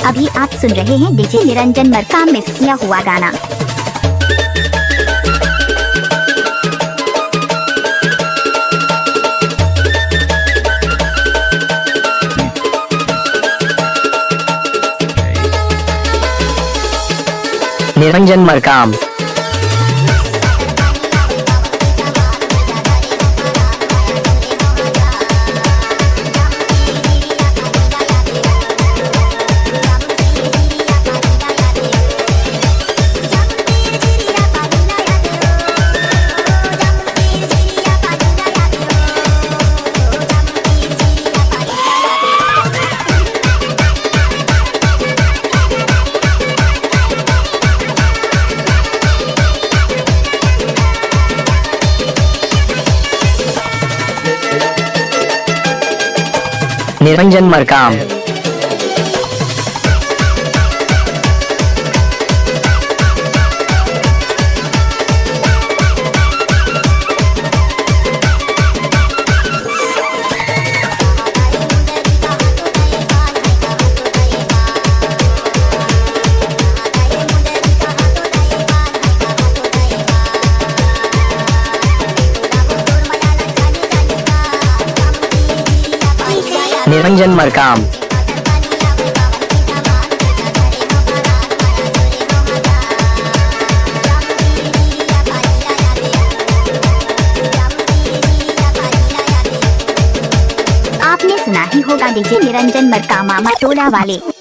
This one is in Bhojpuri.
अभी आप सुन रहे हैं डीजे निरंजन मरकाम मिक्स किया हुआ गाना। निरंजन मरकाम। निरंजन मरकाम। निरंजन मरकाम। आपने सुना ही होगा डीजे निरंजन मरकाम मामा टोला वाले।